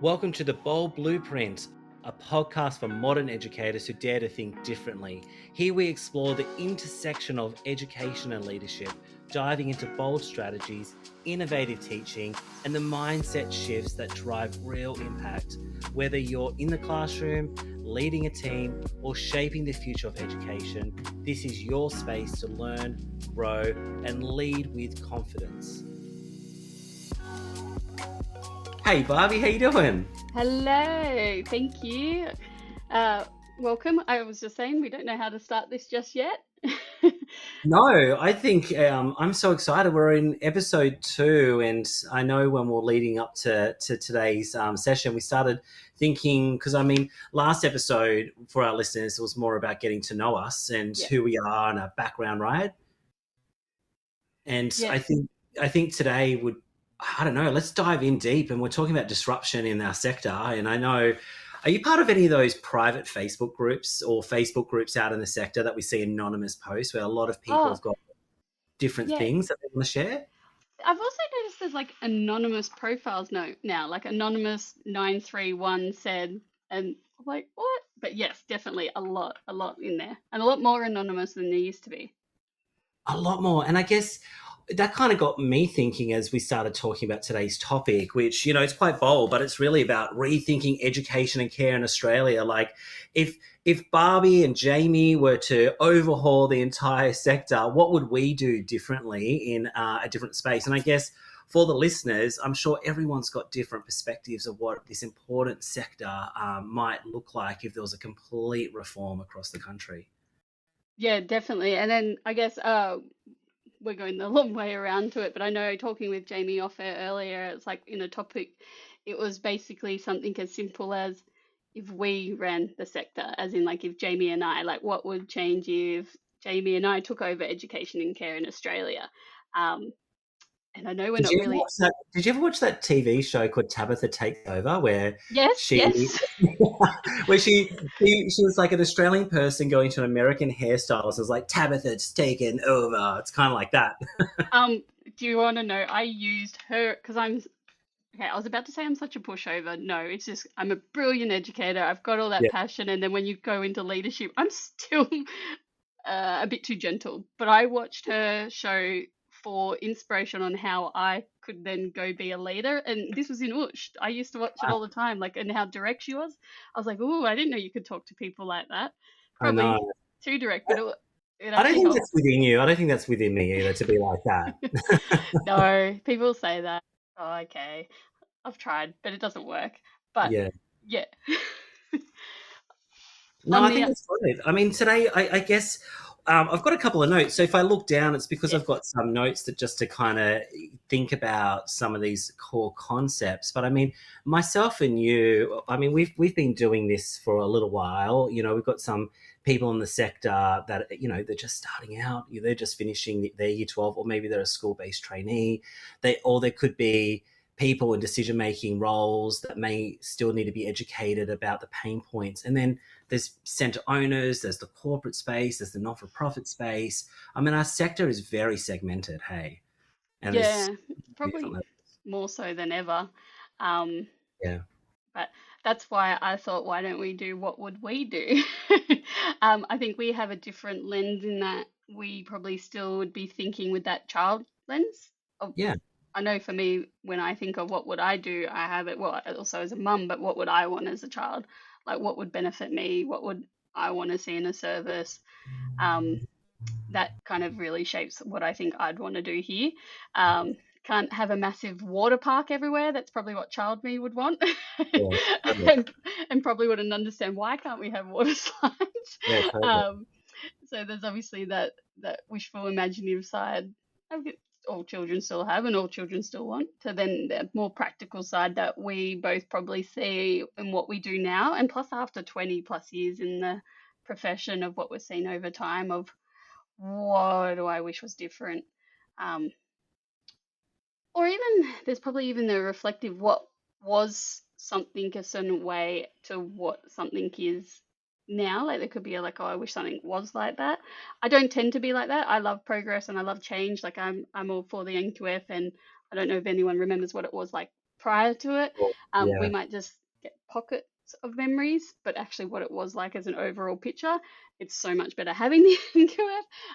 Welcome to The Bold Blueprint, a podcast for modern educators who dare to think differently. Here we explore the intersection of education and leadership, diving into bold strategies, innovative teaching, and the mindset shifts that drive real impact. Whether you're in the classroom, leading a team, or shaping the future of education, this is your space to learn, grow, and lead with confidence. Hey Barbi, how you doing? Hello, thank you. Welcome. I was just saying we don't know how to start this just yet. No, I think I'm so excited. We're in episode 2, and I know when we're leading up to today's session, we started thinking, because I mean, last episode for our listeners was more about getting to know us and Yeah. who we are and our background, right? And Yes. I think today would, I don't know, let's dive in deep, and we're talking about disruption in our sector. And I know, are you part of any of those private Facebook groups or Facebook groups out in the sector that we see anonymous posts where a lot of people Oh, have got different yeah. things that they want to share? I've also noticed there's like anonymous profiles now, like anonymous 931 said, and I'm like, what? But yes, definitely a lot in there, and a lot more anonymous than there used to be. A lot more. And I guess that kind of got me thinking as we started talking about today's topic, which, you know, it's quite bold, but it's really about rethinking education and care in Australia. Like, if Barbi and Jamie were to overhaul the entire sector, what would we do differently in a different space? And I guess for the listeners, I'm sure everyone's got different perspectives of what this important sector might look like if there was a complete reform across the country. Yeah, definitely. And then I guess we're going the long way around to it, but I know talking with Jamie off air earlier, it's like in a topic, it was basically something as simple as if we ran the sector, as in like if Jamie and I, like what would change if Jamie and I took over education and care in Australia? Um, and I know we're not really. Did you ever watch that TV show called Tabitha Takes Over, where Yes, she yes. where she was like an Australian person going to an American hairstylist? It was like Tabitha's taken over. It's kind of like that. Um, do you want to know? I used her because I'm okay. I was about to say I'm such a pushover. No, it's just I'm a brilliant educator. I've got all that Yeah. passion, and then when you go into leadership, I'm still a bit too gentle. But I watched her show for inspiration on how I could then go be a leader. And this was in OSHC. I used to watch it all the time, like, and how direct she was. I was like, oh, I didn't know you could talk to people like that. I Probably know. too direct, but it I don't actually think helped. that's within you. I don't think that's within me either to be like that. No, people say that. Oh, okay. I've tried, but it doesn't work. But Yeah. yeah. No, On I the think that's great. I mean, today, I guess I've got a couple of notes. So if I look down, it's because yes. I've got some notes that just to kind of think about some of these core concepts. But I mean, myself and you, I mean, we've been doing this for a little while. You know, we've got some people in the sector that, you know, they're just starting out. They're just finishing their year 12, or maybe they're a school-based trainee. Or there could be people in decision-making roles that may still need to be educated about the pain points. And then there's centre owners, there's the corporate space, there's the not-for-profit space. I mean, our sector is very segmented, hey? And there's Yeah, different probably levels. more so than ever. Um, Yeah. but that's why I thought, why don't we do what would we do? I think we have a different lens in that we probably still would be thinking with that child lens. Of, Yeah. I know for me, when I think of what would I do, I have it, well, also as a mum, but what would I want as a child? Like what would benefit me? What would I want to see in a service? Um, that kind of really shapes what I think I'd want to do here. Can't have a massive water park everywhere. That's probably what child me would want, Yeah. Totally. and probably wouldn't understand why can't we have water slides. Yeah, totally. Um, so there's obviously that wishful imaginative side. All children still have, and all children still want. So then the more practical side that we both probably see in what we do now, and plus after 20 plus years in the profession of what we're seeing over time of what do I wish was different? Um, or even there's probably even the reflective what was something a certain way to what something is now. Like there could be like, oh, I wish something was like that. I don't tend to be like that. I love progress and I love change. Like I'm all for the N2F, and I don't know if anyone remembers what it was like prior to it. We Yeah, might just get pockets of memories, but actually what it was like as an overall picture, it's so much better having the input,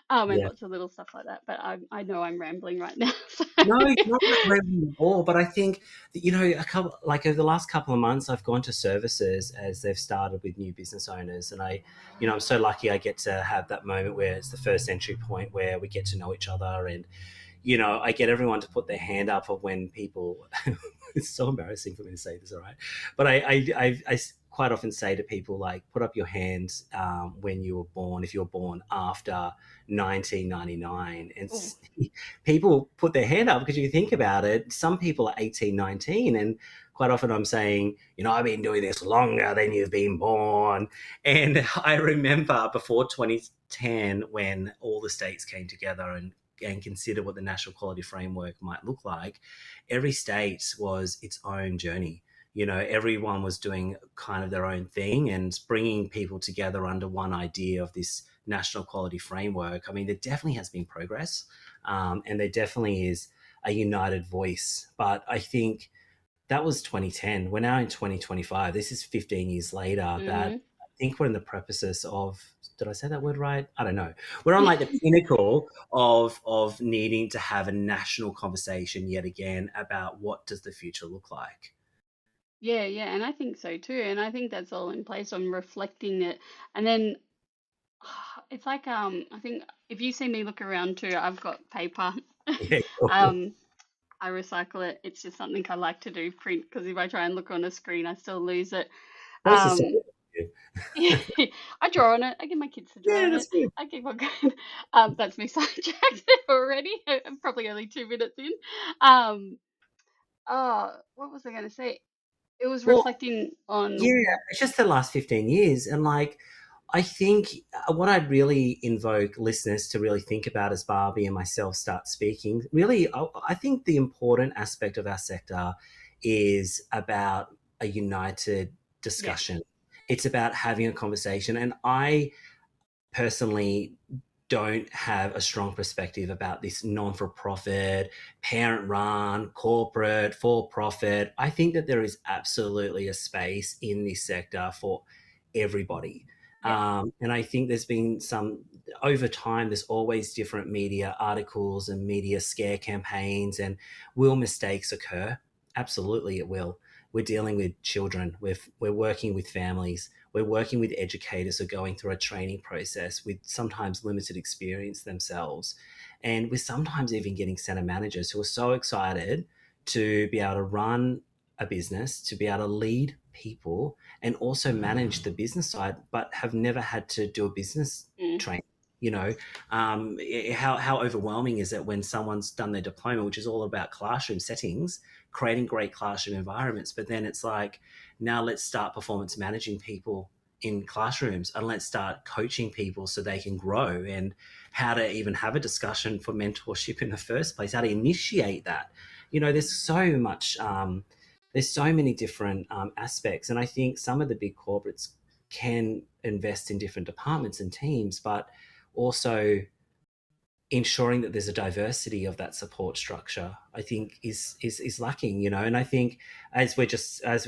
and yeah. lots of little stuff like that. But I know I'm rambling right now. So. No, you're not rambling at all. But I think that, a couple, like over the last couple of months, I've gone to services as they've started with new business owners, and I'm so lucky I get to have that moment where it's the first entry point where we get to know each other, and I get everyone to put their hand up of when people. It's so embarrassing for me to say this, all right? But I quite often say to people, like, put up your hand when you were born, if you were born after 1999. And Ooh, people put their hand up because you think about it, some people are 18, 19, and quite often I'm saying, I've been doing this longer than you've been born. And I remember before 2010 when all the states came together and consider what the national quality framework might look like, every state was its own journey. Everyone was doing kind of their own thing and bringing people together under one idea of this national quality framework. I mean, there definitely has been progress, and there definitely is a united voice. But I think that was 2010. We're now in 2025. This is 15 years later that mm-hmm. I think we're in the precipice of, did I say that word right? I don't know. We're on like the pinnacle of needing to have a national conversation yet again about what does the future look like. Yeah, yeah, and I think so too. And I think that's all in place on reflecting it. And then it's like I think if you see me look around too, I've got paper. Yeah, cool. um I recycle it. It's just something I like to do, print, because if I try and look on a screen, I still lose it. That's the same. Um yeah, I draw on it. I get my kids to draw Yeah, on that's it. good. I keep on going. That's me sidetracked already. I'm probably only 2 minutes in. Um what was I going to say? It was Well, reflecting yeah, on it's just the last 15 years. And like, I think what I'd really invoke listeners to really think about as Barbie and myself start speaking, really, I think the important aspect of our sector is about a united yeah, discussion. It's about having a conversation. And I personally don't have a strong perspective about this non-for-profit, parent-run, corporate, for-profit. I think that there is absolutely a space in this sector for everybody. yeah, And I think there's been over time, there's always different media articles and media scare campaigns. And will mistakes occur? Absolutely, it will. We're dealing with children, we're working with families, we're working with educators who are going through a training process with sometimes limited experience themselves. And we're sometimes even getting center managers who are so excited to be able to run a business, to be able to lead people and also manage the business side, but have never had to do a business mm, training. You know, how overwhelming is it when someone's done their diploma, which is all about classroom settings, creating great classroom environments, but then it's like, now let's start performance managing people in classrooms and let's start coaching people so they can grow, and how to even have a discussion for mentorship in the first place, how to initiate that. There's so many different aspects, and I think some of the big corporates can invest in different departments and teams, but also ensuring that there's a diversity of that support structure, I think is lacking. And I think as we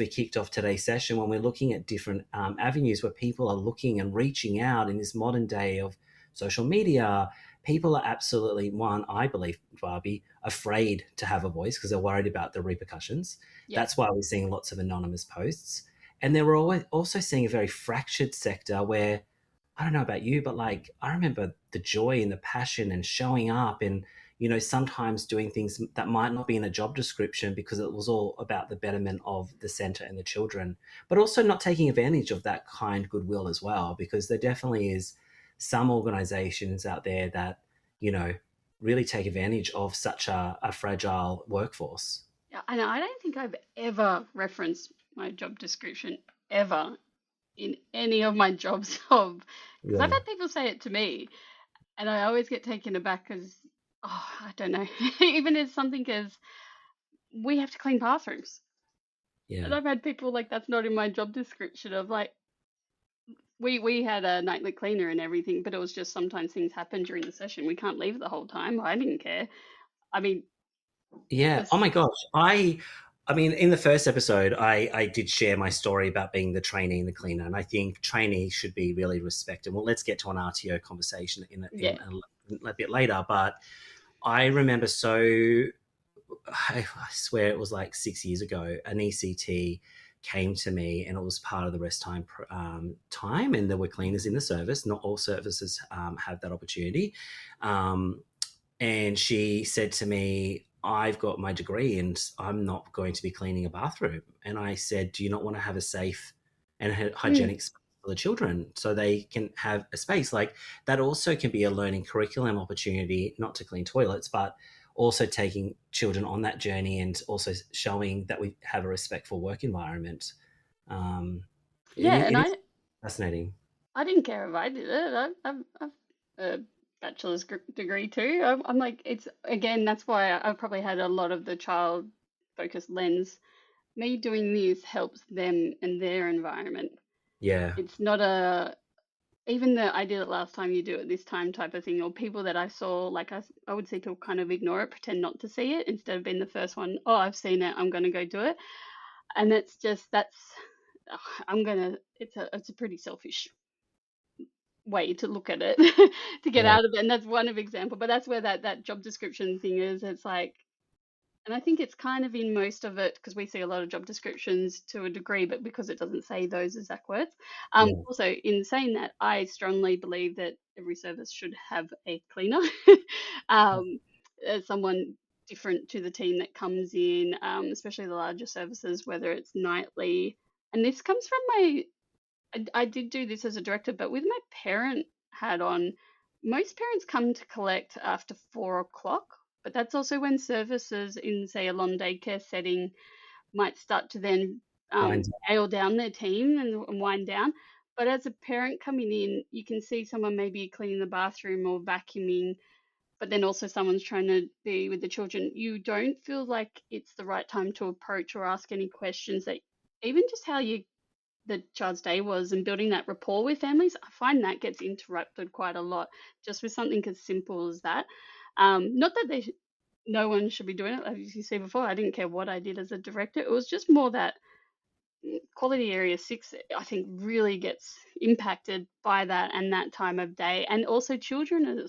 kicked off today's session, when we're looking at different avenues where people are looking and reaching out in this modern day of social media, people are absolutely, one, I believe, Barbie, afraid to have a voice because they're worried about the repercussions. yeah. That's why we're seeing lots of anonymous posts. And then we're always also seeing a very fractured sector where, I don't know about you, but like, I remember the joy and the passion and showing up and, sometimes doing things that might not be in a job description because it was all about the betterment of the center and the children, but also not taking advantage of that kind goodwill as well, because there definitely is some organizations out there that, you know, really take advantage of such a fragile workforce. Yeah, and I don't think I've ever referenced my job description ever in any of my jobs of, because I've Yeah. had people say it to me, and I always get taken aback because, oh, I don't know, even as something as we have to clean bathrooms, and Yeah. I've had people like that's not in my job description of like we had a nightly cleaner and everything, but it was just sometimes things happen during the session. We can't leave the whole time. I didn't care. I mean, Yeah. Oh just my gosh. I mean, in the first episode, I did share my story about being the trainee and the cleaner, and I think trainees should be really respected. Well, let's get to an RTO conversation Yeah. a bit later, but I remember so I swear it was like 6 years ago, an ECT came to me and it was part of the rest time time, and there were cleaners in the service. Not all services have that opportunity. Um, and she said to me, I've got my degree and I'm not going to be cleaning a bathroom. And I said, do you not want to have a safe and Mm. hygienic space for the children so they can have a space? Like that also can be a learning curriculum opportunity, not to clean toilets, but also taking children on that journey and also showing that we have a respectful work environment. Um, Yeah, and it is fascinating. I didn't care if I did it. I've a bachelor's degree too. I'm like, it's again, that's why I probably had a lot of the child focused lens. Me doing this helps them and their environment. Yeah. It's not a, even the I did it last time, you do it this time type of thing, or people that I saw, like I would see people kind of ignore it, pretend not to see it instead of being the first one. Oh, I've seen it, I'm going to go do it. And it's just, ugh, it's a pretty selfish way to look at it to get Yeah. out of it. And that's one of example, but that's where that job description thing is. It's like, and I think it's kind of in most of it because we see a lot of job descriptions to a degree, but because it doesn't say those exact words. Yeah. Also, in saying that, I strongly believe that every service should have a cleaner, um, someone different to the team that comes in, especially the larger services, whether it's nightly. And this comes from I did do this as a director, but with my parent hat on, most parents come to collect after 4 o'clock, but that's also when services in, say, a long daycare setting might start to then Winds scale down their team and wind down. But as a parent coming in, you can see someone maybe cleaning the bathroom or vacuuming, but then also someone's trying to be with the children. You don't feel like it's the right time to approach or ask any questions that even just how you the child's day was and building that rapport with families, I find that gets interrupted quite a lot just with something as simple as that. Not that no one should be doing it. As you see before, I didn't care what I did as a director. It was just more that quality area six, I think, really gets impacted by that and that time of day. And also, children are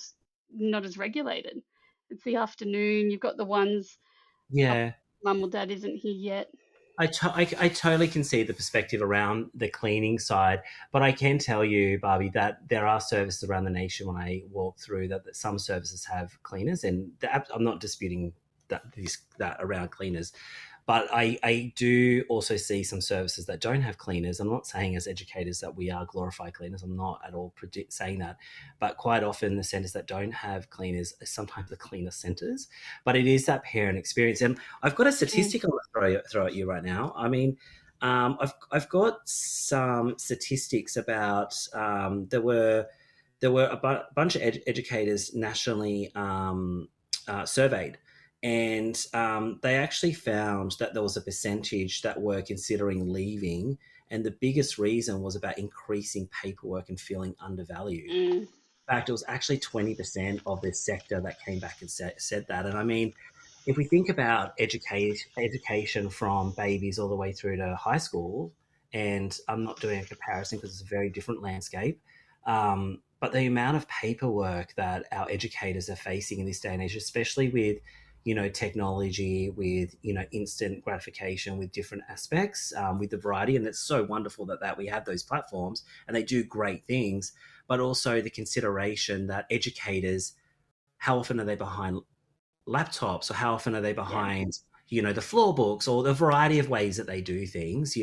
not as regulated. It's the afternoon. You've got the ones, oh, Yeah. mum or dad isn't here yet. I totally can see the perspective around the cleaning side, but I can tell you, Barbie, that there are services around the nation when I walk through that some services have cleaners, and I'm not disputing that around cleaners. But I do also see some services that don't have cleaners. I'm not saying as educators that we are glorified cleaners. I'm not at all saying that. But quite often, the centres that don't have cleaners are sometimes the cleaner centres. But it is that parent experience. And I've got a Mm. statistic I want to throw at you right now. I mean, I've got some statistics about there were a bunch of educators nationally surveyed, and they actually found that there was a percentage that were considering leaving, and the biggest reason was about increasing paperwork and feeling undervalued. Mm. In fact, it was actually 20% of this sector that came back and said that. And I mean, if we think about education from babies all the way through to high school, and I'm not doing a comparison because it's a very different landscape, but the amount of paperwork that our educators are facing in this day and age, especially with technology, with instant gratification, with different aspects, with the variety, and it's so wonderful that we have those platforms and they do great things, but also the consideration that educators, how often are they behind laptops, or how often are they Yeah. behind the floor books, or the variety of ways that they do things.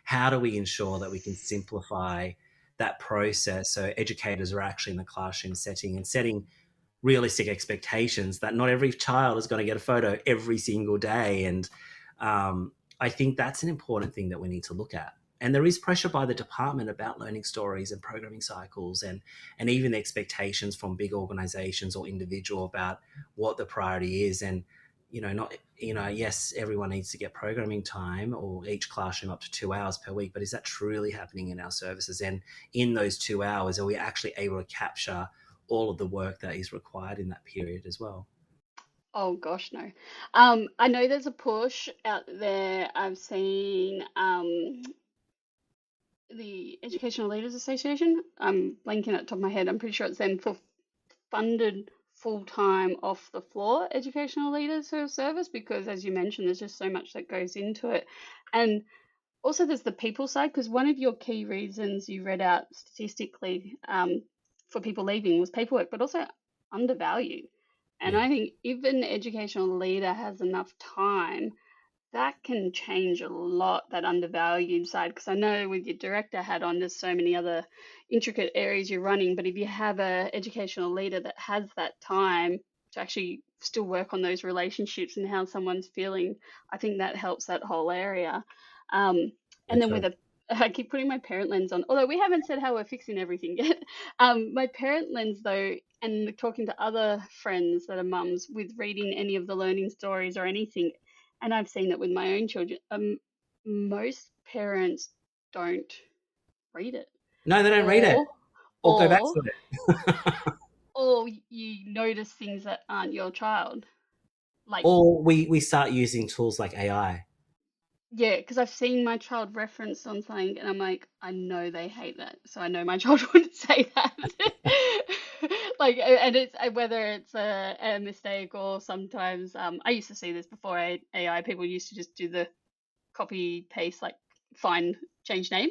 How do we ensure that we can simplify that process so educators are actually in the classroom setting and setting realistic expectations that not every child is going to get a photo every single day. And I think that's an important thing that we need to look at. And there is pressure by the department about learning stories and programming cycles, and even the expectations from big organizations or individual about what the priority is. And not yes, everyone needs to get programming time, or each classroom up to 2 hours per week, but is that truly happening in our services? And in those 2 hours, are we actually able to capture all of the work that is required in that period as well? Oh gosh, no. I know there's a push out there. I've seen the Educational Leaders Association. I'm blanking at the top of my head. I'm pretty sure it's them for funded full-time off the floor educational leaders who have service because as you mentioned, there's just so much that goes into it. And also there's the people side because one of your key reasons you read out statistically for people leaving was paperwork, but also undervalued. And Yeah, I think if an educational leader has enough time, that can change a lot, that undervalued side. Because I know with your director hat on, there's so many other intricate areas you're running. But if you have a educational leader that has that time to actually still work on those relationships and how someone's feeling, I think that helps that whole area. Um, yeah, and then with totally. a I keep putting my parent lens on, although we haven't said how we're fixing everything yet. My parent lens, though, and talking to other friends that are mums with reading any of the learning stories or anything, and I've seen that with my own children. Most parents don't read it, No, they don't read it or or go back or to it. or you notice things that aren't your child. Like, Or we start using tools like AI. yeah, because I've seen my child referenced on something, and I'm like, I know they hate that, so I know my child wouldn't say that. Like, and it's whether it's a mistake or sometimes I used to see this before AI. People used to just do the copy paste, like find change name,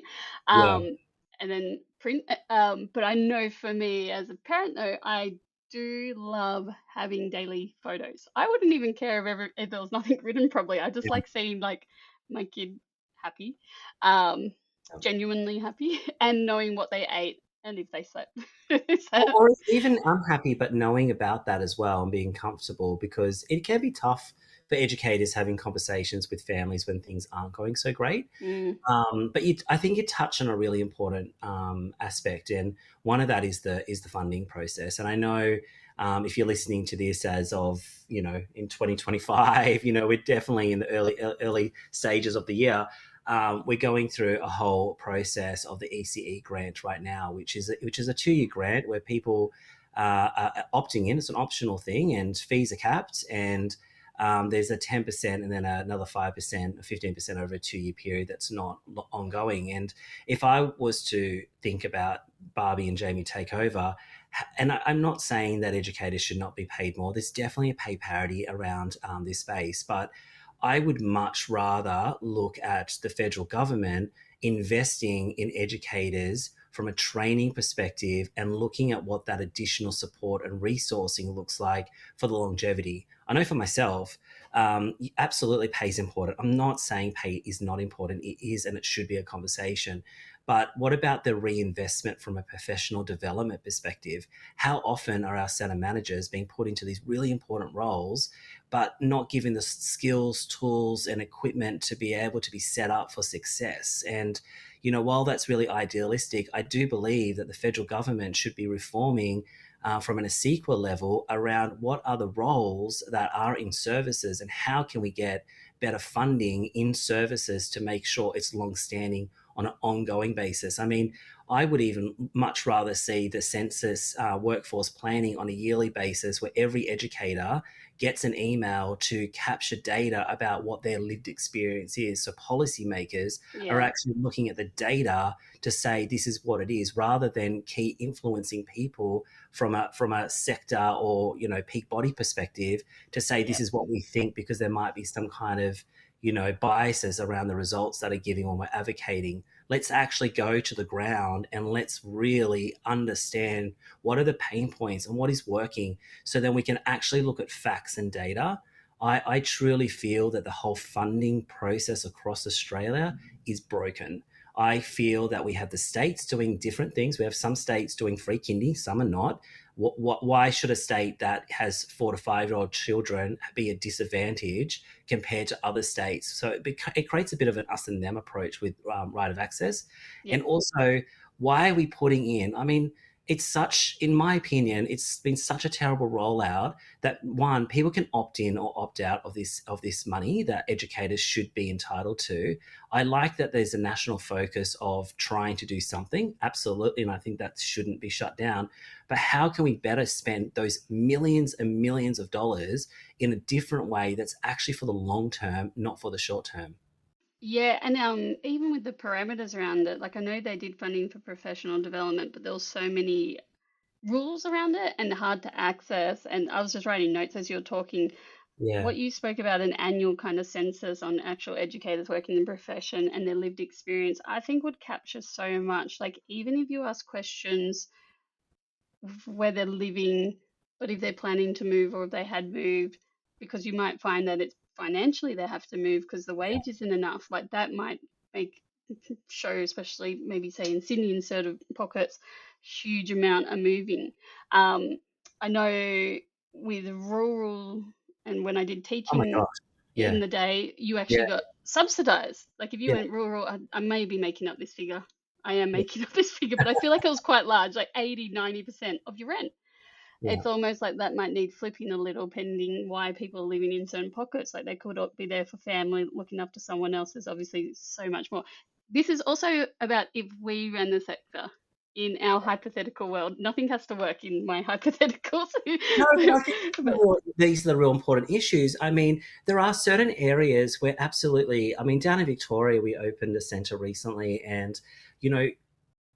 Yeah. um and then print, but I know for me as a parent though, I do love having daily photos. I wouldn't even care if there was nothing written. Probably I just Yeah. like seeing like my kid happy, um genuinely happy, and knowing what they ate and if they slept. So, Or even unhappy, but knowing about that as well and being comfortable because it can be tough for educators having conversations with families when things aren't going so great. mm, But I think you touch on a really important aspect, and one of that is the funding process. And I know if you're listening to this as of in 2025, we're definitely in the early stages of the year. We're going through a whole process of the ECE grant right now, which is a 2-year grant where people are opting in. It's an optional thing, and fees are capped, and there's a 10% and then another 5%, 15% over a 2-year period that's not ongoing. And if I was to think about Barbi and Jamie take over, and I'm not saying that educators should not be paid more, there's definitely a pay parity around this space, but I would much rather look at the federal government investing in educators from a training perspective and looking at what that additional support and resourcing looks like for the longevity. I know for myself, absolutely pay is important. I'm not saying pay is not important. It is, and it should be a conversation. But what about the reinvestment from a professional development perspective? How often are our center managers being put into these really important roles, but not given the skills, tools, and equipment to be able to be set up for success? And while that's really idealistic, I do believe that the federal government should be reforming from an ASEQA level around what are the roles that are in services and how can we get better funding in services to make sure it's long-standing on an ongoing basis. I mean, I would even much rather see the census workforce planning on a yearly basis where every educator gets an email to capture data about what their lived experience is. So policymakers are yeah, actually looking at the data to say this is what it is, rather than key influencing people from a sector or peak body perspective to say yeah, this is what we think because there might be some kind of biases around the results that are giving when we're advocating. Let's actually go to the ground and let's really understand what are the pain points and what is working, so then we can actually look at facts and data. I truly feel that the whole funding process across Australia is broken. I feel that we have the states doing different things. We have some states doing free kindy, some are not. Why should a state that has 4 to 5 year old children be a disadvantage compared to other states? So it creates a bit of an us and them approach with right of access. yeah. And also, why are we putting in? I mean, it's such, in my opinion, it's been such a terrible rollout that one, people can opt in or opt out of this money that educators should be entitled to. I like that there's a national focus of trying to do something, absolutely, and I think that shouldn't be shut down. But how can we better spend those millions and millions of dollars in a different way that's actually for the long term, not for the short term? Yeah, and even with the parameters around it, like I know they did funding for professional development, but there was so many rules around it and hard to access. And I was just writing notes as you were talking. Yeah. What you spoke about an annual kind of census on actual educators working in the profession and their lived experience, I think would capture so much. Like even if you ask questions where they're living, but if they're planning to move or if they had moved, because you might find that it's financially they have to move because the wage isn't enough. Like that might make show, especially maybe say in Sydney in certain pockets, huge amount are moving. Um, I know with rural and when I did Oh my teaching gosh. in Yeah. the day, you Yeah. actually got subsidized. Like if you Yeah. went rural, I may be making up this figure. I am Yeah. making up this figure, but I feel like it was quite large, like 80, 90% of your rent. Yeah. It's almost like that might need flipping a little, pending why people are living in certain pockets. Like they could be there for family, looking after someone else. There's obviously so much more. This is also about if we ran the sector in our hypothetical world. Nothing has to work in my hypotheticals. No, but but, I think but these are the real important issues. I mean, there are certain areas where absolutely, I mean, down in Victoria, we opened a centre recently, and, you know,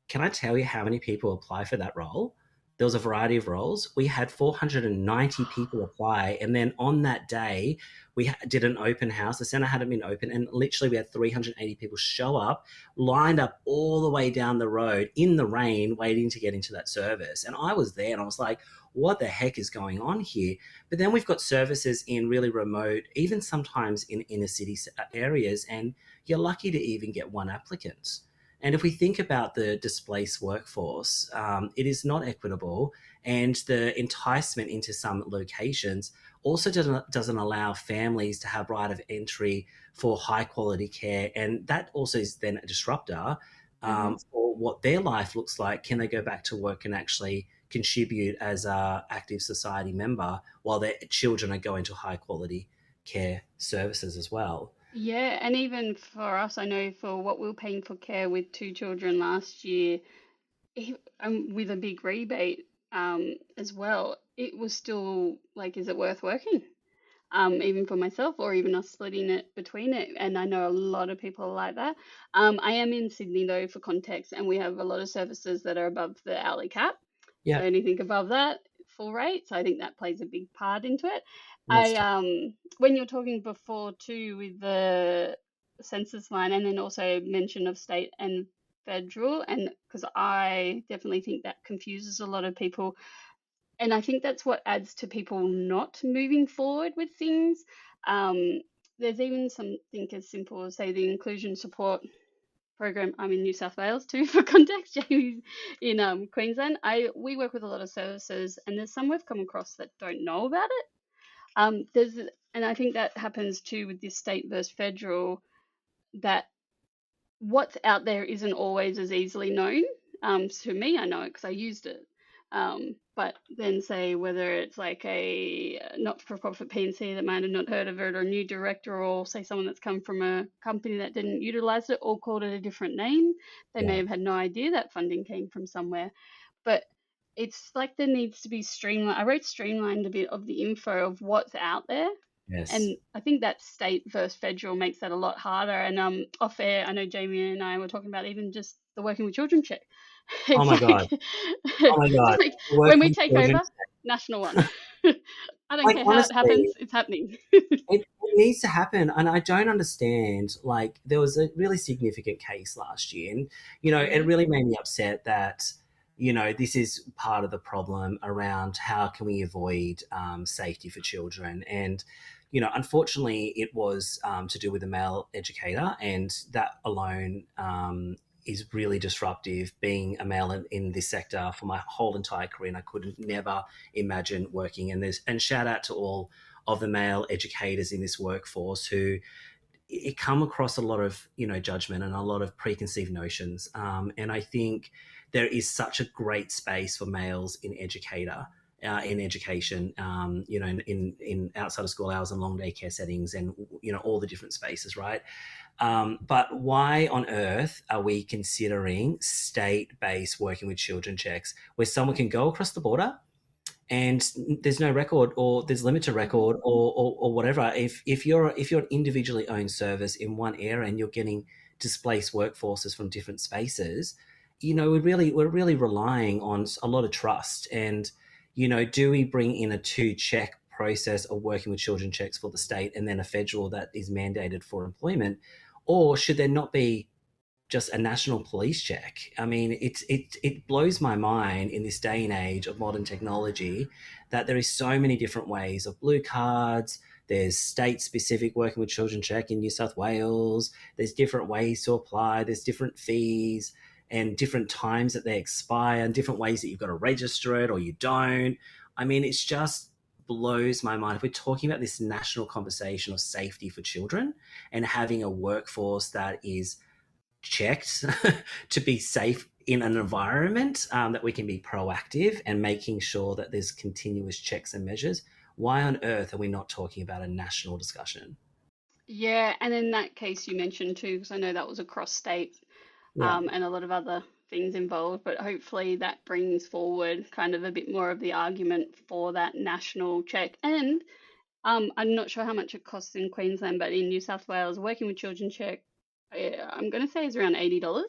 can I tell you how many people apply for that role? There was a variety of roles. We had 490 people apply. And then on that day, we did an open house. The centre hadn't been open. And literally, we had 380 people show up, lined up all the way down the road in the rain, waiting to get into that service. And I was there and I was like, what the heck is going on here? But then we've got services in really remote, even sometimes in inner city areas. And you're lucky to even get one applicant. And if we think about the displaced workforce, it is not equitable, and the enticement into some locations also doesn't allow families to have right of entry for high quality care, and that also is then a disruptor mhm. for what their life looks like. Can they go back to work and actually contribute as a active society member while their children are going to high quality care services as well? Yeah, and even for us, I know for what we were paying for care with two children last year, with a big rebate as well, it was still like, is it worth working? Even for myself or even us splitting it between it. And I know a lot of people are like that. I am in Sydney though, for context, and we have a lot of services that are above the hourly cap. So Yeah, anything above that, full rate. So I think that plays a big part into it. that's tough. When you're talking before too with the census line, and then also mention of state and federal, and because I definitely think that confuses a lot of people, and I think that's what adds to people not moving forward with things. Um, there's even something as simple as say the inclusion support program. I'm in New South Wales too, for context. Jamie's in Queensland. We work with a lot of services, and there's some we've come across that don't know about it. There's and I think that happens too with this state versus federal. That what's out there isn't always as easily known. To me, I know it because I used it. But then say whether it's like a not-for-profit PNC that might have not heard of it, or a new director, or say someone that's come from a company that didn't utilize it or called it a different name, they may Yeah. have had no idea that funding came from somewhere. But it's like there needs to be streamlined. I wrote streamlined a bit of the info of what's out there, Yes. and I think that state versus federal makes that a lot harder. And off air, I know Jamie and I were talking about even just the working with children check. Oh It's my like, God. Oh my God. just like when Working we with take children, over, national one. I don't like care how it honestly, happens, it's happening. it needs to happen. And I don't understand. Like, there was a really significant case last year, and, it Mhm. really made me upset that, this is part of the problem around how can we avoid safety for children. And, unfortunately, it was to do with a male educator, and that alone is really disruptive. Being a male in this sector for my whole entire career, and I could never imagine working in this. And shout out to all of the male educators in this workforce who it come across a lot of judgment and a lot of preconceived notions, and I think there is such a great space for males in education, in outside of school hours and long day care settings, and all the different spaces, right? But why on earth are we considering state-based working with children checks where someone can go across the border and there's no record, or there's limited record, or whatever? If you're an individually owned service in one area and you're getting displaced workforces from different spaces, we're really relying on a lot of trust. And do we bring in a two check process of working with children checks for the state and then a federal that is mandated for employment, or should there not be just a national police check? I mean, it blows my mind in this day and age of modern technology that there is so many different ways of blue cards. There's state specific working with children check in New South Wales. There's different ways to apply. There's different fees and different times that they expire, and different ways that you've got to register it or you don't. I mean, it's just blows my mind. If we're talking about this national conversation of safety for children and having a workforce that is checked to be safe in an environment, that we can be proactive and making sure that there's continuous checks and measures, why on earth are we not talking about a national discussion? Yeah, and in that case you mentioned too, because I know that was across state, Yeah. and a lot of other things involved, but hopefully that brings forward kind of a bit more of the argument for that national check. And I'm not sure how much it costs in Queensland, but in New South Wales, working with children check, I'm going to say is around $80.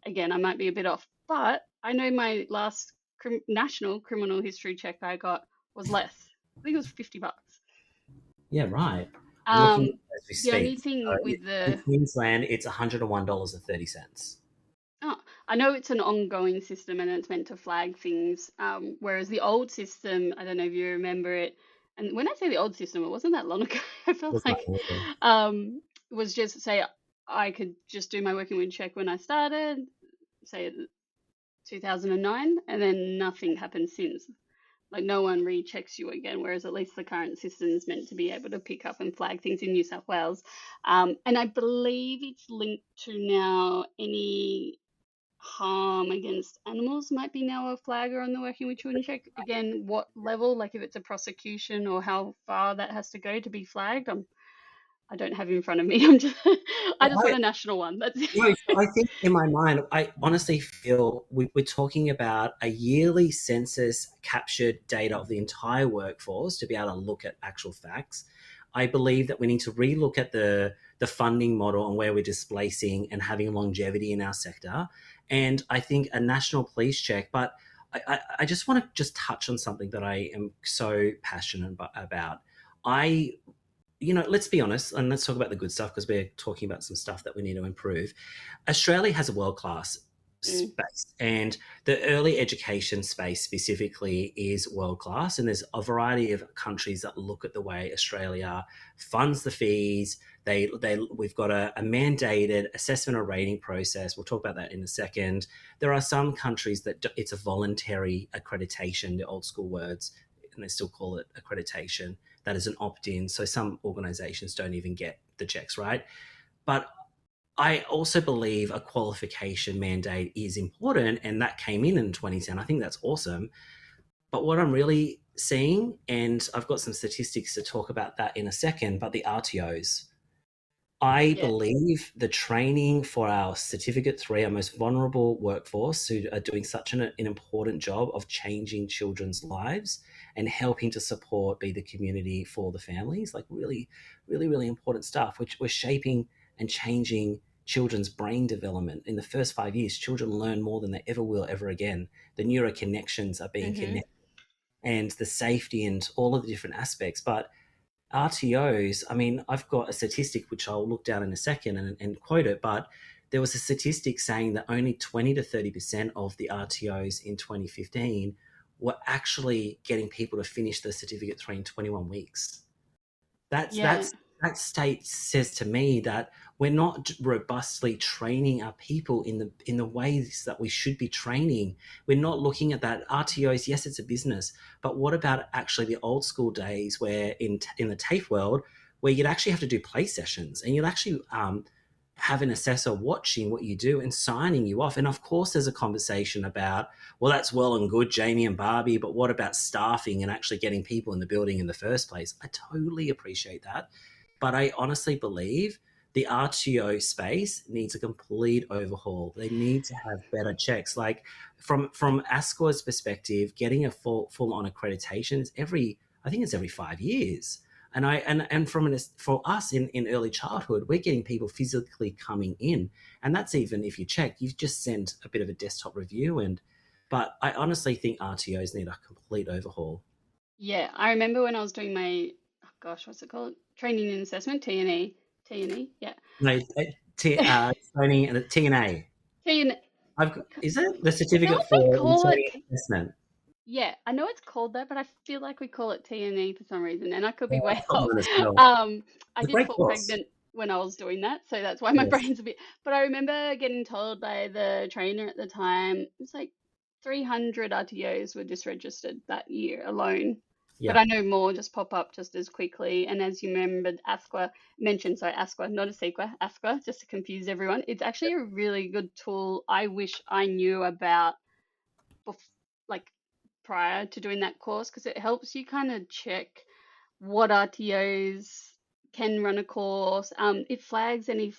Again, I might be a bit off, but I know my last national criminal history check I got was less. I think it was $50. Yeah, right. I'm looking Um, as we the only speak. thing with In the Queensland, it's $101.30. Oh, I know it's an ongoing system and it's meant to flag things. Whereas the old system, I don't know if you remember it. And when I say the old system, it wasn't that long ago. I feel Was like was just say I could just do my working with check when I started, say 2009, and then nothing happened since. Like no one rechecks you again. Whereas at least the current system is meant to be able to pick up and flag things in New South Wales. And I believe it's linked to now any harm against animals might be now a flagger on the working with children check. Again, what level, like if it's a prosecution or how far that has to go to be flagged, I don't have it in front of me. I just want I, a national one. That's it. No, I think in my mind, I honestly feel we're talking about a yearly census captured data of the entire workforce to be able to look at actual facts. I believe that we need to relook at the funding model and where we're displacing and having longevity in our sector. And I think a national police check, but I just want to just touch on something that I am so passionate about. I let's be honest and let's talk about the good stuff, because we're talking about some stuff that we need to improve. Australia has a world class Mm, space, and the early education space specifically is world class. And there's a variety of countries that look at the way Australia funds the fees. We've got a mandated assessment or rating process. We'll talk about that in a second. There are some countries that it's a voluntary accreditation, the old school words, and they still call it accreditation. That is an opt-in. So some organizations don't even get the checks, right? But I also believe a qualification mandate is important, and that came in 2010. I think that's awesome. But what I'm really seeing, and I've got some statistics to talk about that in a second, but the RTOs. I yeah. believe the training for our Certificate 3, our most vulnerable workforce, who are doing such an important job of changing children's lives and helping to support, be the community for the families, like really, really, really important stuff, which we're shaping and changing children's brain development. In the first 5 years, children learn more than they ever will ever again. The neural connections are being Hmm. connected, and the safety and all of the different aspects. But RTOs, I mean, I've got a statistic which I'll look down in a second and quote it, but there was a statistic saying that only 20 to 30% of the RTOs in 2015 were actually getting people to finish the Certificate 3 in 21 weeks. That's Yeah. that's that state says to me that we're not robustly training our people in the ways that we should be training. We're not looking at that. RTOs, yes, it's a business, but what about actually the old school days where in the TAFE world where you'd actually have to do play sessions, and you'd actually have an assessor watching what you do and signing you off. And of course, there's a conversation about, well, that's well and good, Jamie and Barbie, but what about staffing and actually getting people in the building in the first place? I totally appreciate that. But I honestly believe the RTO space needs a complete overhaul. They need to have better checks. Like from ASCO's perspective, getting a full on accreditation is I think it's every 5 years. And for us in early childhood, we're getting people physically coming in, and that's even if you check, you've just sent a bit of a desktop review. But I honestly think RTOs need a complete overhaul. Yeah, I remember when I was doing my, oh gosh, what's it called? Training and assessment, T&E. T&E, yeah. No, training and TNA. T&E. Is it the I feel certificate like we for call it training assessment? yeah, I know it's called that, but I feel like we call it T&E for some reason, and I could Yeah, be way I've got off. one as well. I It's a did great fall course. pregnant when I was doing that, so that's why my Yes. brain's a bit. But I remember getting told by the trainer at the time, it's like 300 RTOs were disregistered that year alone. But Yeah. I know more just pop up just as quickly. And as you remembered, ASQA mentioned, sorry, ASQA, not a sequa, ASQA, just to confuse everyone. It's actually a really good tool. I wish I knew about like prior to doing that course because it helps you kind of check what RTOs can run a course. It flags any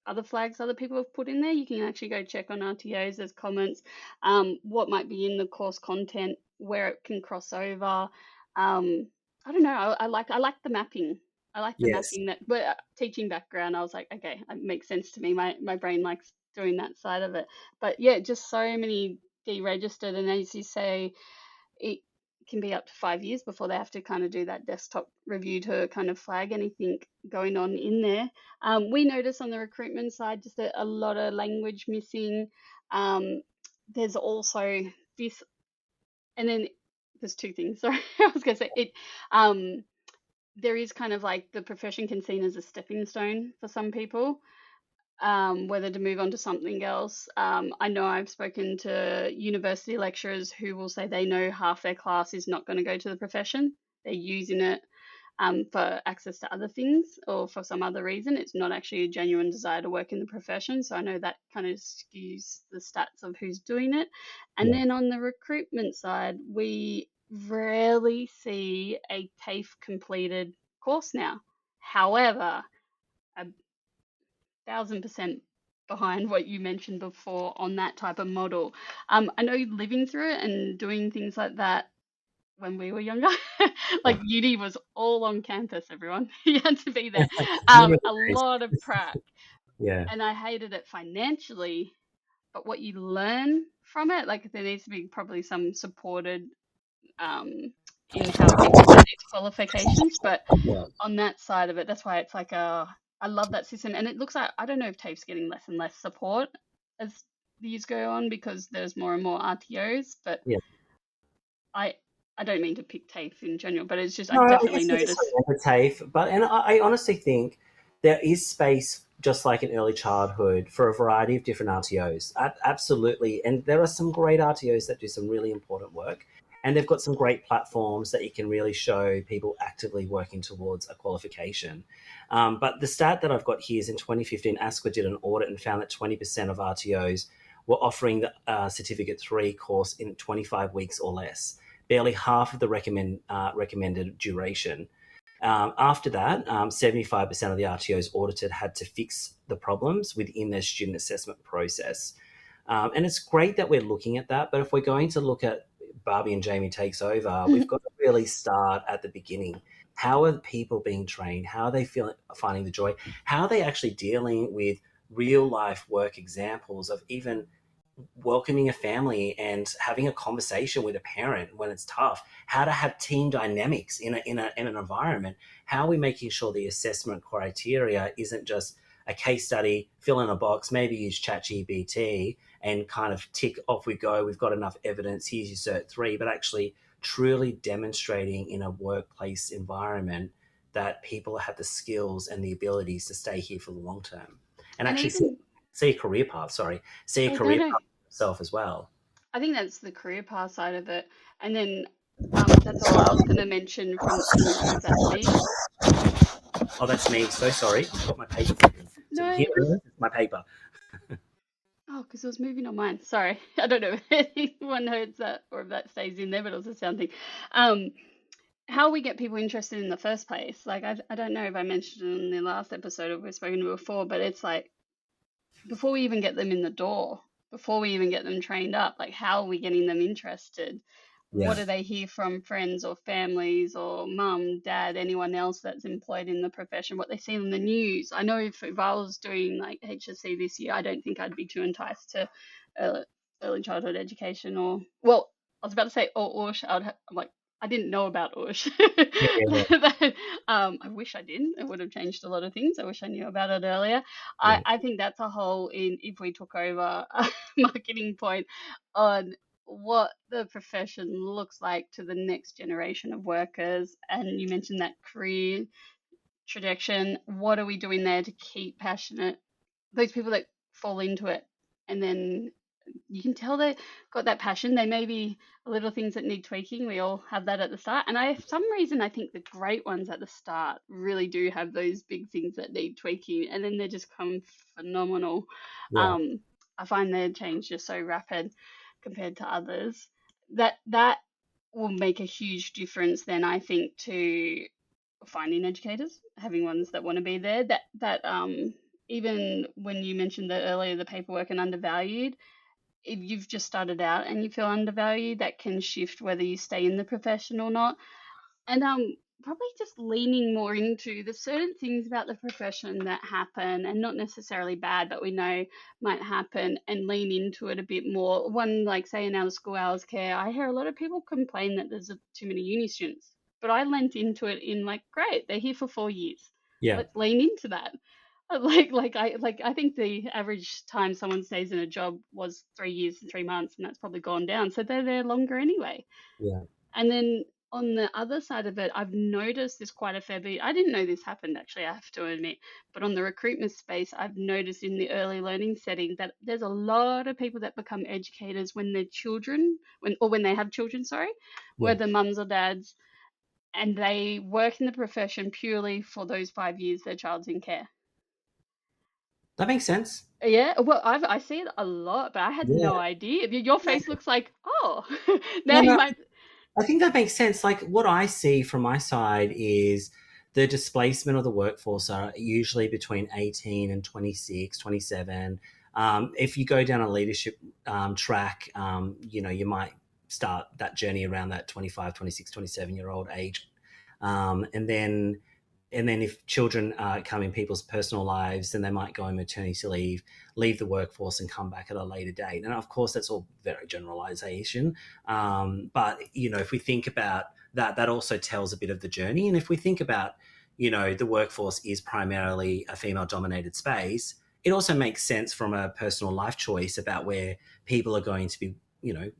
other flags other people have put in there. You can actually go check on RTOs as comments, what might be in the course content, where it can cross over. I don't know. I like the mapping. I like the Yes. mapping that, but teaching background, I was like, okay, it makes sense to me. My brain likes doing that side of it. But yeah, just so many deregistered, and as you say, it can be up to 5 years before they have to kind of do that desktop review to kind of flag anything going on in there. We notice on the recruitment side just a lot of language missing. There's also this, and then there's two things. Sorry, I was going to say it. Um, there is kind of like the profession can seen as a stepping stone for some people, whether to move on to something else. I know I've spoken to university lecturers who will say they know half their class is not going to go to the profession. They're using it for access to other things or for some other reason. It's not actually a genuine desire to work in the profession. So I know that kind of skews the stats of who's doing it. And Yeah. then on the recruitment side, we rarely see a TAFE completed course now. However, a 1,000% behind what you mentioned before on that type of model. I know living through it and doing things like that when we were younger, Yeah. like uni was all on campus, everyone. You had to be there. Remember the A days? lot of prac, Yeah. and I hated it financially, but what you learn from it, like there needs to be probably some supported in how people get these qualifications, but Yeah. on that side of it, that's why it's like I love that system, and it looks like I don't know if TAFE's getting less and less support as the years go on because there's more and more RTOs, but Yeah. I I don't mean to pick TAFE in general, but it's just I No, I definitely guess we just notice. remember TAFE, I honestly think there is space, just like in early childhood, for a variety of different RTOs. Absolutely, and there are some great RTOs that do some really important work, and they've got some great platforms that you can really show people actively working towards a qualification. But the stat that I've got here is in 2015, ASQA did an audit and found that 20% of RTOs were offering the Certificate 3 course in 25 weeks or less, barely half of the recommended duration. After that, 75% of the RTOs audited had to fix the problems within their student assessment process. And it's great that we're looking at that, but if we're going to look at Barbie and Jamie takes over, we've got to really start at the beginning. How are people being trained? How are they finding the joy? How are they actually dealing with real life work examples of even welcoming a family and having a conversation with a parent when it's tough, how to have team dynamics in an environment, how are we making sure the assessment criteria isn't just a case study, fill in a box, maybe use ChatGPT and kind of tick off we go, we've got enough evidence, here's your cert 3, but actually truly demonstrating in a workplace environment that people have the skills and the abilities to stay here for the long term and And actually even see a career path, sorry, see a yeah, no, career no, path self as well. I think that's the career path side of it, and then that's all I was going to mention from in terms of that lead. Oh, that's me. So sorry. I've got my paper. So No. here is my paper. Oh, because it was moving on mine. Sorry. I don't know if anyone heard that or if that stays in there, but it was a sound thing. Um, how we get people interested in the first place. Like, I don't know if I mentioned it in the last episode or we've spoken to before, but it's like before we even get them in the door, before we even get them trained up, like how are we getting them interested? What Yeah. do they hear from friends or families or mum, dad, anyone else that's employed in the profession? What they see on the news? I know if I was doing like HSC this year, I don't think I'd be too enticed to early childhood education or, well, I was about to say OSH. I'm like, I didn't know about OSH. Yeah. Yeah. I wish I didn't. It would have changed a lot of things. I wish I knew about it earlier. Yeah. I think that's a whole in if we took over a marketing point on what the profession looks like to the next generation of workers. And you mentioned that career trajectory. What are we doing there to keep passionate those people that fall into it? And then you can tell they got that passion. They may be little things that need tweaking. We all have that at the start. And for some reason, I think the great ones at the start really do have those big things that need tweaking. And then they just come phenomenal. Yeah. Um, I find their change just so rapid compared to others. That will make a huge difference then, I think, to finding educators, having ones that want to be there. That even when you mentioned that earlier, the paperwork and undervalued, if you've just started out and you feel undervalued, that can shift whether you stay in the profession or not. And probably just leaning more into the certain things about the profession that happen and not necessarily bad, but we know might happen, and lean into it a bit more. One, like say in out of school hours care, I hear a lot of people complain that there's too many uni students. But I lent into it in like, great, they're here for 4 years. Yeah. Let's lean into that. I think the average time someone stays in a job was 3 years and 3 months, and that's probably gone down. So they're there longer anyway. Yeah. And then on the other side of it, I've noticed this quite a fair bit. I didn't know this happened actually, I have to admit. But on the recruitment space, I've noticed in the early learning setting that there's a lot of people that become educators when their children, when they have children, sorry, Yeah. whether mums or dads, and they work in the profession purely for those 5 years their child's in care. That makes sense. Yeah, well, I see it a lot, but I had Yeah. no idea. Your Yeah. face looks like, oh, Yeah. now you No, might. I think that makes sense. Like what I see from my side is the displacement of the workforce are usually between 18 and 26, 27. If you go down a leadership track, you might start that journey around that 25, 26, 27 year old age. And then if children come in people's personal lives, then they might go on maternity leave the workforce and come back at a later date. And of course, that's all very generalization. But, if we think about that, that also tells a bit of the journey. And if we think about, the workforce is primarily a female dominated space, it also makes sense from a personal life choice about where people are going to be,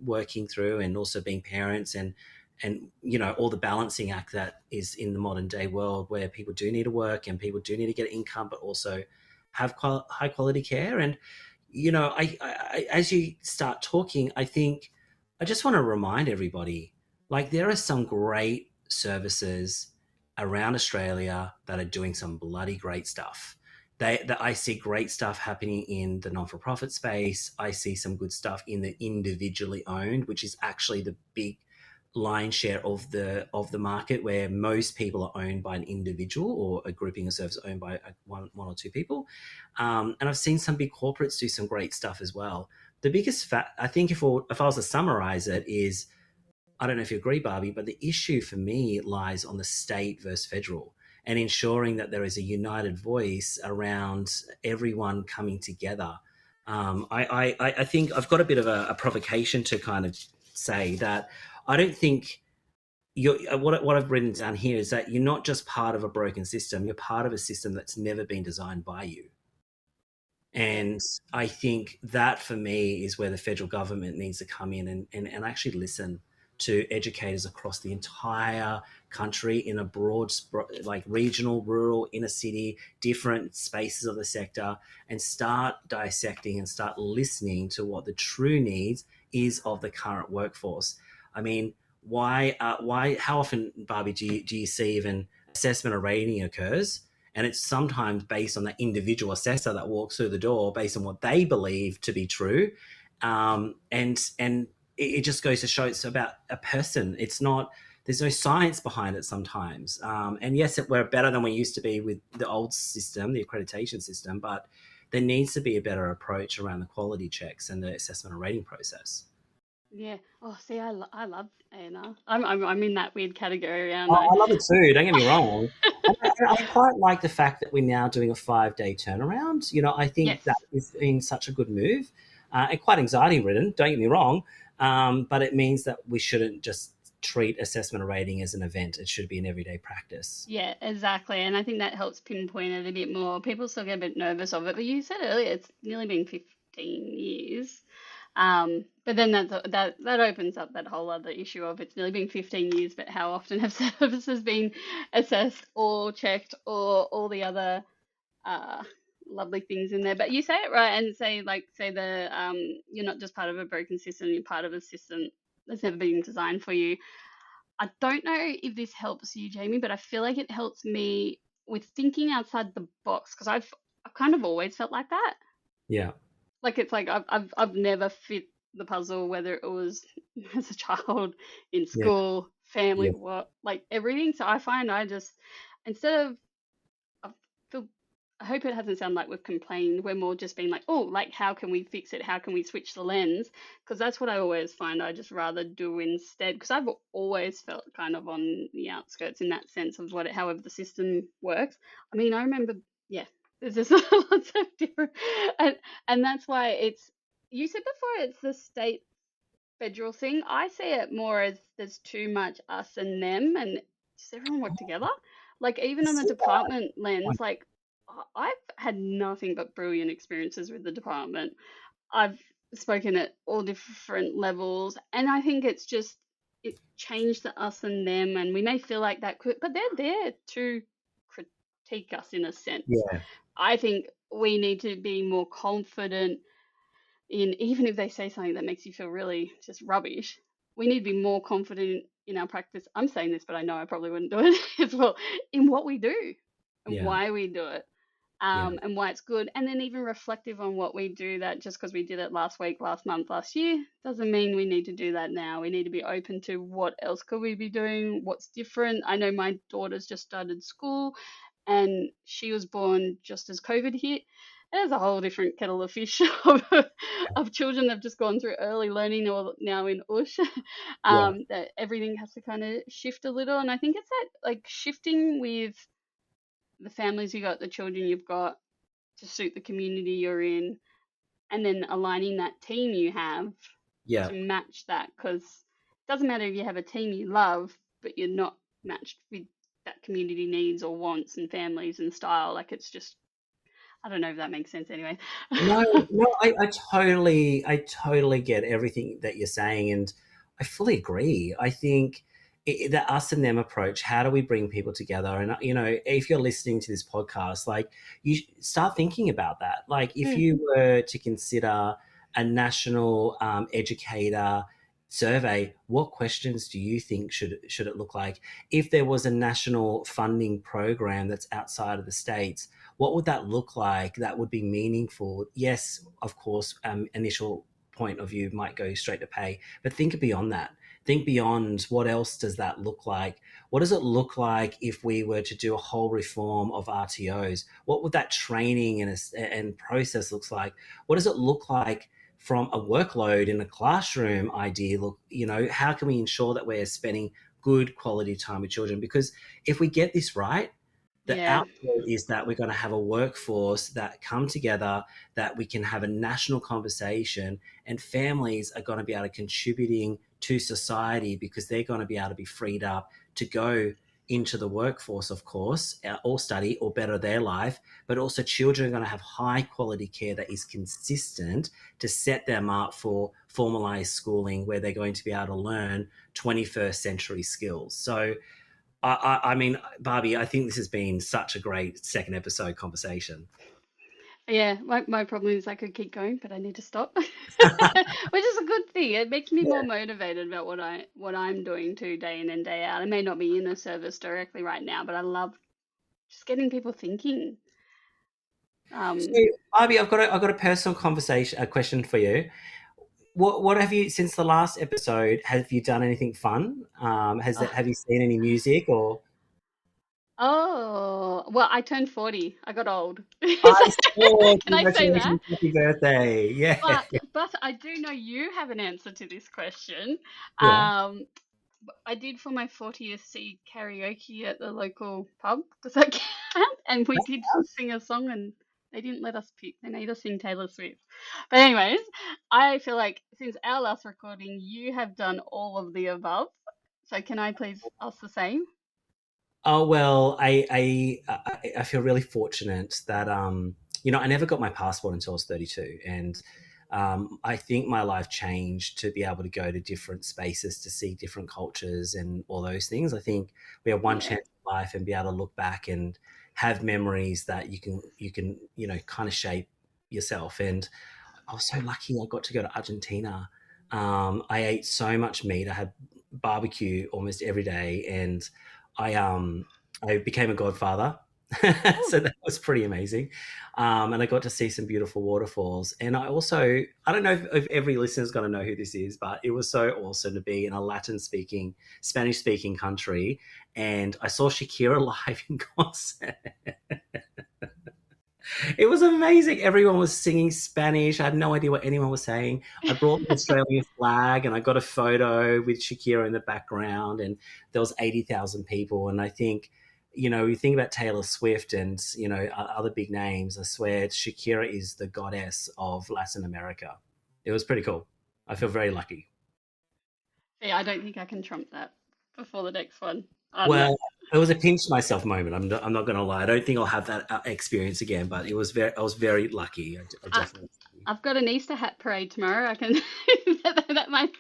working through, and also being parents, and all the balancing act that is in the modern day world, where people do need to work and people do need to get income, but also have high quality care. And as you start talking, I think I just want to remind everybody, like, there are some great services around Australia that are doing some bloody great stuff. That I see great stuff happening in the non-for-profit space. I see some good stuff in the individually owned, which is actually the big lion's share of the market, where most people are owned by an individual or a grouping of services owned by one or two people. And I've seen some big corporates do some great stuff as well. The biggest I think, if I was to summarize it, is, I don't know if you agree, Barbie, but the issue for me lies on the state versus federal, and ensuring that there is a united voice around everyone coming together. I think I've got a bit of a provocation to kind of say that I don't think what I've written down here is that you're not just part of a broken system, you're part of a system that's never been designed by you. Yeah. And I think that, for me, is where the federal government needs to come in and actually listen to educators across the entire country, in a broad, like regional, rural, inner city, different spaces of the sector, and start dissecting and start listening to what the true needs is of the current workforce. I mean, how often, Barbie, do you see even assessment or rating occurs, and it's sometimes based on the individual assessor that walks through the door based on what they believe to be true. And it just goes to show it's about a person. It's not, there's no science behind it sometimes. And yes, we're better than we used to be with the old system, the accreditation system, but there needs to be a better approach around the quality checks and the assessment and rating process. Yeah. Oh, see, I love A&R. I'm in that weird category around. I love it too. Don't get me wrong. I quite like the fact that we're now doing a 5-day turnaround. I think that Yes. has been such a good move, and quite anxiety ridden. Don't get me wrong, but it means that we shouldn't just treat assessment and rating as an event. It should be an everyday practice. Yeah, exactly. And I think that helps pinpoint it a bit more. People still get a bit nervous of it, but you said earlier it's nearly been 15 years. But then that opens up that whole other issue of it's nearly been 15 years, but how often have services been assessed or checked or all the other uh, lovely things in there? But you say it right and say the you're not just part of a broken system, you're part of a system that's never been designed for you. I don't know if this helps you, Jamie, but I feel like it helps me with thinking outside the box because I've kind of always felt like that. Yeah, Like it's like I've never fit the puzzle, whether it was as a child, in yeah, school, family, yeah, what, like everything. So I find I just, instead of, I feel, I hope it hasn't sounded like we've complained. We're more just being like, oh, like how can we fix it? How can we switch the lens? Because that's what I always find I just rather do instead. Because I've always felt kind of on the outskirts in that sense of however the system works. I mean, I remember, yeah, there's just lots of different, and and that's why it's. You said before it's the state federal thing. I see it more as there's too much us and them, and does everyone work together? Like even on the department lens, like I've had nothing but brilliant experiences with the department. I've spoken at all different levels, and I think it's just it changed the us and them, and we may feel like that could, but they're there to critique us in a sense. yeah, I think we need to be more confident in, even if they say something that makes you feel really just rubbish, we need to be more confident in our practice. I'm saying this, but I know I probably wouldn't do it as well, in what we do and yeah, why we do it, yeah, and why it's good. And then even reflective on what we do, that just because we did it last week, last month, last year, doesn't mean we need to do that now. We need to be open to what else could we be doing, what's different. I know my daughter's just started school and she was born just as COVID hit. There's a whole different kettle of fish of children that have just gone through early learning or now in OSHC. yeah, That everything has to kind of shift a little. And I think it's that like shifting with the families you got, the children you've got to suit the community you're in, and then aligning that team you have yeah. to match that. Because it doesn't matter if you have a team you love, but you're not matched with that community needs or wants and families and style. Like it's just, I don't know if that makes sense anyway. No, no, I totally get everything that you're saying, and I fully agree. I think the us and them approach. How do we bring people together? And if you're listening to this podcast, like you start thinking about that. Like if Mm, you were to consider a national educator survey, what questions do you think should it look like? If there was a national funding program that's outside of the states, what would that look like that would be meaningful? Yes, of course, initial point of view might go straight to pay, but think beyond that. Think beyond what else does that look like? What does it look like if we were to do a whole reform of RTOs? What would that training and process looks like? What does it look like from a workload in a classroom idea? Look, how can we ensure that we're spending good quality time with children? Because if we get this right, the yeah, output is that we're going to have a workforce that come together, that we can have a national conversation, and families are going to be able to contributing to society because they're going to be able to be freed up to go into the workforce, of course, or study or better their life, but also children are going to have high quality care that is consistent to set them up for formalized schooling where they're going to be able to learn 21st century skills. So I mean, Barbie, I think this has been such a great second episode conversation. yeah. My problem is I could keep going, but I need to stop, which is a good thing. It makes me more Yeah. motivated about what I'm doing too, day in and day out. I may not be in a service directly right now, but I love just getting people thinking. So, Barbie, I've got a personal a question for you. What have you, since the last episode? Have you done anything fun? Have you seen any music or? Oh, well, I turned 40. I got old. I saw. Can I say that? Congratulations, happy birthday! Yeah. But I do know you have an answer to this question. Yeah. Um, I did for my 40th see karaoke at the local pub. Does that count? And we did sing a song, and they didn't let us pick. They made us sing Taylor Swift. But anyways, I feel like since our last recording, you have done all of the above. So can I please ask the same? Oh well, I feel really fortunate that I never got my passport until I was 32, and I think my life changed to be able to go to different spaces to see different cultures and all those things. I think we have one Yeah. chance in life and be able to look back and have memories that you can kind of shape yourself. And I was so lucky I got to go to Argentina. I ate so much meat. I had barbecue almost every day, and I became a godfather. Oh, So that was pretty amazing. And I got to see some beautiful waterfalls. And I don't know if every listener's going to know who this is, but it was so awesome to be in a Latin speaking, Spanish speaking country. And I saw Shakira live in concert. It was amazing. Everyone was singing Spanish. I had no idea what anyone was saying. I brought the Australian flag and I got a photo with Shakira in the background, and there was 80,000 people. And I think, you think about Taylor Swift and, other big names. I swear Shakira is the goddess of Latin America. It was pretty cool. I feel very lucky. yeah, I don't think I can trump that before the next one. I don't know. Well, it was a pinch myself moment. I'm not going to lie. I don't think I'll have that experience again, but I was very lucky. I I, definitely. I've got an Easter hat parade tomorrow. I can that might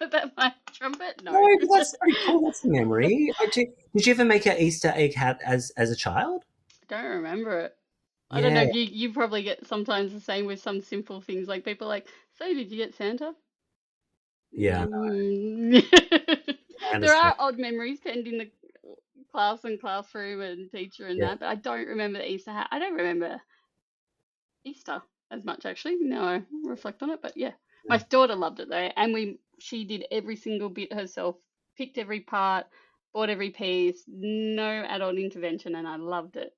trump it. No, No, but that's pretty cool. That's a memory. Did you ever make an Easter egg hat as a child? I don't remember it. I don't know Yeah, if you probably get sometimes the same with some simple things like people like, so did you get Santa? yeah, no, Mm. I There understand. are odd memories penned in the class and classroom and teacher and Yeah, that, but I don't remember the Easter hat. I don't remember Easter as much actually. Now I reflect on it, but yeah, my yeah. daughter loved it though, and she did every single bit herself, picked every part, bought every piece, no adult intervention, and I loved it.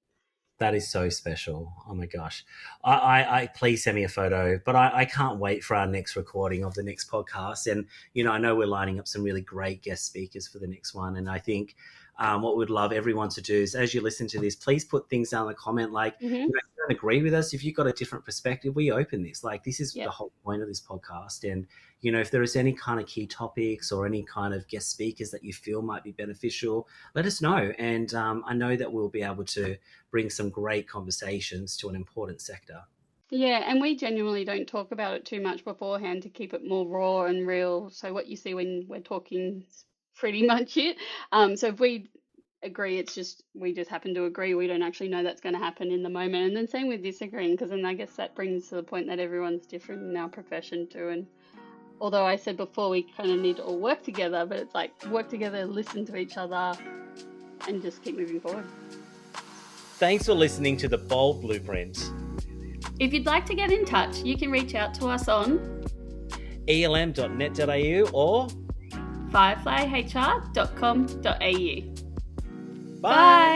That is so special. Oh my gosh. I please send me a photo, but I can't wait for our next recording of the next podcast. And, I know we're lining up some really great guest speakers for the next one. And I think what we'd love everyone to do is, as you listen to this, please put things down in the comment. Like, Hmm. if you don't agree with us, if you've got a different perspective, we open this. Like, this is the Yep. whole point of this podcast. And, if there is any kind of key topics or any kind of guest speakers that you feel might be beneficial, let us know. And I know that we'll be able to bring some great conversations to an important sector. Yeah, and we genuinely don't talk about it too much beforehand to keep it more raw and real. So what you see when we're talking is pretty much it. So if we agree, it's just we just happen to agree. We don't actually know that's going to happen in the moment. And then same with disagreeing, because then I guess that brings to the point that everyone's different in our profession too. And although I said before we kind of need to all work together, but it's like work together, listen to each other, and just keep moving forward. Thanks for listening to The Bold Blueprint. If you'd like to get in touch, you can reach out to us on elm.net.au or fireflyhr.com.au. bye.